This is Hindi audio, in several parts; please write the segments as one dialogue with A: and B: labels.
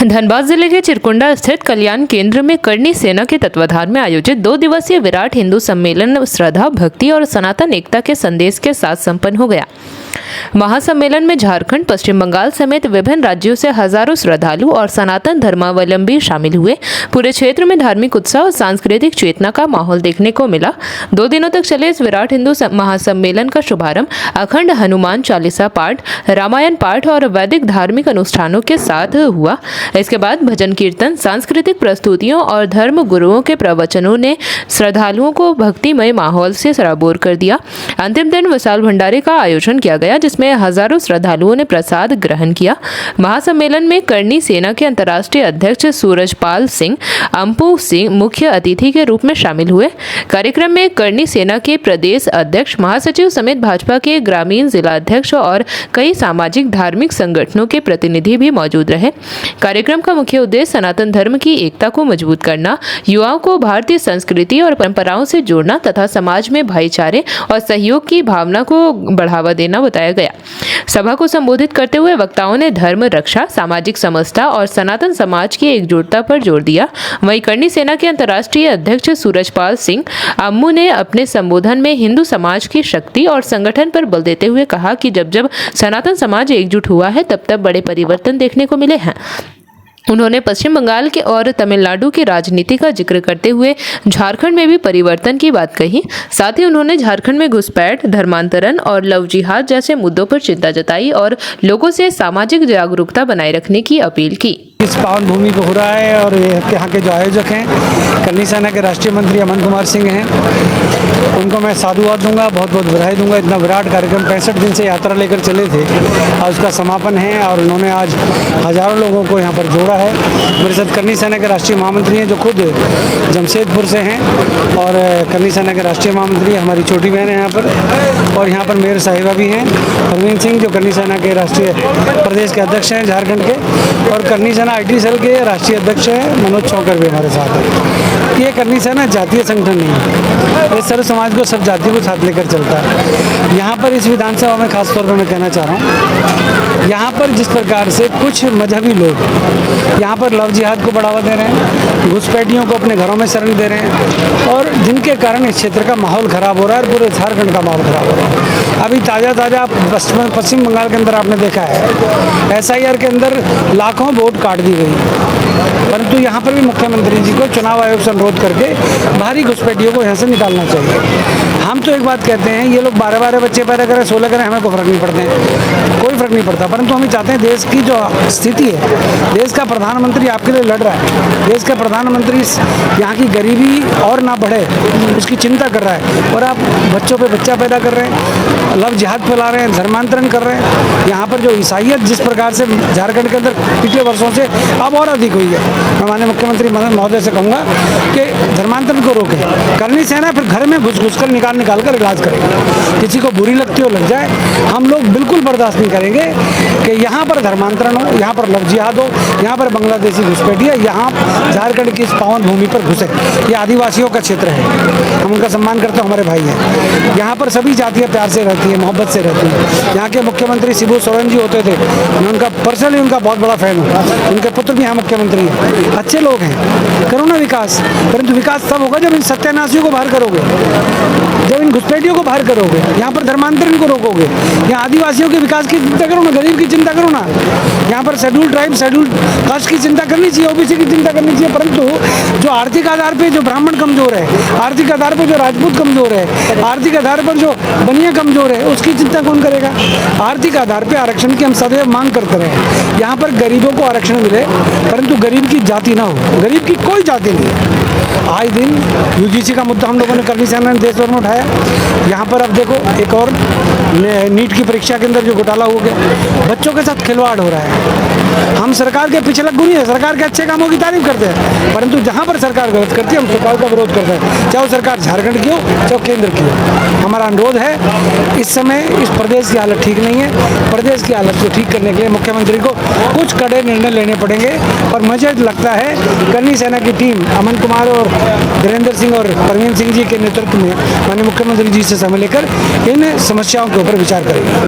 A: धनबाद जिले के चिरकुंडा स्थित कल्याण केंद्र में करनी सेना के तत्वाधान में आयोजित 2 दिवसीय विराट हिंदू सम्मेलन श्रद्धा, भक्ति और सनातन एकता के संदेश के साथ संपन्न हो गया। महासम्मेलन में झारखंड, पश्चिम बंगाल समेत विभिन्न राज्यों से हजारों श्रद्धालु और सनातन धर्मावलंबी शामिल हुए। पूरे क्षेत्र में धार्मिक उत्साह और सांस्कृतिक चेतना का माहौल देखने को मिला। 2 दिनों तक चले इस विराट हिंदू महासम्मेलन का शुभारंभ अखंड हनुमान चालीसा पाठ, रामायण पाठ और वैदिक धार्मिक अनुष्ठानों के साथ हुआ। इसके बाद भजन कीर्तन, सांस्कृतिक प्रस्तुतियों और धर्म गुरुओं के प्रवचनों ने श्रद्धालुओं को भक्तिमय माहौल से सराबोर कर दिया। अंतिम दिन विशाल भंडारे का आयोजन किया गया, जिसमें हजारों श्रद्धालुओं ने प्रसाद ग्रहण किया। महासम्मेलन में करनी सेना के अंतर्राष्ट्रीय अध्यक्ष सूरजपाल सिंह अम्पू सिंह मुख्य अतिथि के रूप में शामिल हुए। कार्यक्रम में करनी सेना के प्रदेश अध्यक्ष, महासचिव समेत भाजपा के ग्रामीण जिला अध्यक्ष और कई सामाजिक धार्मिक संगठनों के प्रतिनिधि भी मौजूद रहे। कार्यक्रम का मुख्य उद्देश्य सनातन धर्म की एकता को मजबूत करना, युवाओं को भारतीय संस्कृति और परंपराओं से जोड़ना तथा समाज में भाईचारे और सहयोग की भावना को बढ़ावा देना बताया गया। सभा को संबोधित करते हुए वक्ताओं ने धर्म रक्षा, सामाजिक समरसता और सनातन समाज की एकजुटता पर जोर दिया। वहीं करनी सेना के अंतर्राष्ट्रीय अध्यक्ष सूरजपाल सिंह अम्मू ने अपने संबोधन में हिंदू समाज की शक्ति और संगठन पर बल देते हुए कहा कि जब जब सनातन समाज एकजुट हुआ है तब तब बड़े परिवर्तन देखने को मिले हैं। उन्होंने पश्चिम बंगाल के और तमिलनाडु की राजनीति का जिक्र करते हुए झारखंड में भी परिवर्तन की बात कही। साथ ही उन्होंने झारखंड में घुसपैठ, धर्मांतरण और लव जिहाद जैसे मुद्दों पर चिंता जताई और लोगों से सामाजिक जागरूकता बनाए रखने की अपील की।
B: इस पावन भूमि को हो रहा है और यहाँ के जो आयोजक हैं करनी सेना के राष्ट्रीय मंत्री अमन कुमार सिंह हैं, उनको मैं साधुवाद दूंगा, बहुत बहुत बधाई दूंगा। इतना विराट कार्यक्रम 65 दिन से यात्रा लेकर चले थे और उसका समापन है और उन्होंने आज हजारों लोगों को यहाँ पर जोड़ा है। मेरे साथ करनी सेना के राष्ट्रीय महामंत्री हैं जो खुद जमशेदपुर से हैं और करनी सेना के राष्ट्रीय महामंत्री हमारी छोटी बहन है यहाँ पर, और यहाँ पर मेयर साहिबा भी हैं, परवीन सिंह जो करनी सेना के राष्ट्रीय प्रदेश के अध्यक्ष हैं झारखंड के, और करनी सेना IT सेल के राष्ट्रीय अध्यक्ष हैं मनोज चौकर भी हमारे साथ हैं। ये करनी सेना जातीय संगठन नहीं है, ये सर्व समाज को, सब जाति को साथ लेकर चलता है। यहाँ पर इस विधानसभा में खास तौर पर मैं कहना चाह रहा हूँ, यहाँ पर जिस प्रकार से कुछ मजहबी लोग यहाँ पर लव जिहाद को बढ़ावा दे रहे हैं, घुसपैठियों को अपने घरों में शरण दे रहे हैं और जिनके कारण इस क्षेत्र का माहौल खराब हो रहा है और पूरे झारखंड का माहौल खराब हो रहा है। अभी ताज़ा पश्चिम बंगाल के अंदर आपने देखा है SIR के अंदर लाखों वोट काट दी गई, परंतु यहाँ पर भी मुख्यमंत्री जी को चुनाव आयोग से अनुरोध करके बाहरी घुसपैठियों को यहाँ से निकालना चाहिए। हम तो एक बात कहते हैं, ये लोग 12 बच्चे पैदा करें, 16 करें, हमें कोई फर्क नहीं पड़ते हैं, कोई फर्क नहीं पड़ता, परंतु हम चाहते हैं देश की जो स्थिति है, देश का प्रधानमंत्री आपके लिए लड़ रहा है, देश का प्रधानमंत्री यहाँ की गरीबी और ना बढ़े उसकी चिंता कर रहा है, और आप बच्चों पे बच्चा पैदा कर रहे हैं, लव जिहाद फैला रहे हैं, धर्मांतरण कर रहे हैं। यहाँ पर जो ईसाइयत जिस प्रकार से झारखंड के अंदर पिछले वर्षों से अब और अधिक हुई है, मैं माननीय मुख्यमंत्री महोदय से कहूँगा कि धर्मांतरण को रोकें। करनी सेना फिर घर में घुस कर निकाल कर इलाज करेंगे, किसी को बुरी लगती हो लग जाए, हम लोग बिल्कुल बर्दाश्त नहीं करेंगे कि यहाँ पर धर्मांतरण हो, यहाँ पर लव जिहाद हो, यहाँ पर बांग्लादेशी घुसपैठिया यहाँ झारखंड की इस पावन भूमि पर घुसे। ये आदिवासियों का क्षेत्र है, हम उनका सम्मान करते हैं, हमारे भाई हैं। यहाँ पर सभी जातियाँ प्यार से रहती हैं, मोहब्बत से रहती हैं। यहाँ के मुख्यमंत्री शिबू सोरेन जी होते थे, मैं उनका पर्सनली उनका बहुत बड़ा फैन हूँ, उनके पुत्र भी यहाँ मुख्यमंत्री हैं, अच्छे लोग हैं, करो ना विकास। परंतु विकास तब होगा जब इन सत्यानाशियों को बाहर करोगे, जब इन घुसपैठियों को बाहर करोगे, यहाँ पर धर्मांतरण को रोकोगे, यहाँ आदिवासियों के विकास की चिंता करो ना, गरीब की चिंता करो ना। यहाँ पर शेड्यूल ट्राइब, शेड्यूल कास्ट की चिंता करनी चाहिए, OBC की चिंता करनी चाहिए, परंतु जो आर्थिक आधार पर जो ब्राह्मण कमजोर है, आर्थिक आधार पर जो राजपूत कमजोर है, आर्थिक आधार पर जो बनिया कमजोर है, उसकी चिंता कौन करेगा? आर्थिक आधार पर आरक्षण की हम सदैव मांग करते रहे। यहाँ पर गरीबों को आरक्षण मिले, परंतु गरीब की जाति ना हो, गरीब की कोई जाति नहीं है। आए दिन UGC का मुद्दा हम लोगों ने करनी सेना ने देश भर में उठाया। यहाँ पर अब देखो एक और नीट की परीक्षा के अंदर जो घोटाला हो गया, बच्चों के साथ खिलवाड़ हो रहा है। हम सरकार के पीछे लग नहीं है, सरकार के अच्छे कामों की तारीफ करते हैं, परंतु जहाँ पर सरकार गलत करती है हम सरकार का विरोध करते हैं, चाहे वो सरकार झारखंड की हो चाहे केंद्र की हो। हमारा अनुरोध है, इस समय इस प्रदेश की हालत ठीक नहीं है, प्रदेश की हालत को ठीक करने के लिए मुख्यमंत्री को कुछ कड़े निर्णय लेने पड़ेंगे। और मुझे लगता है करनी सेना की टीम अमन कुमार और धीरेन्द्र सिंह और परवीन सिंह जी के नेतृत्व में माननीय मुख्यमंत्री जी से समय लेकर इन समस्याओं के ऊपर विचार करेंगे।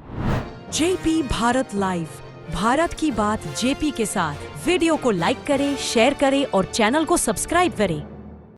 C: JP भारत लाइव भारत की बात जेपी के साथ वीडियो को लाइक करें, शेयर करें और चैनल को सब्सक्राइब करें।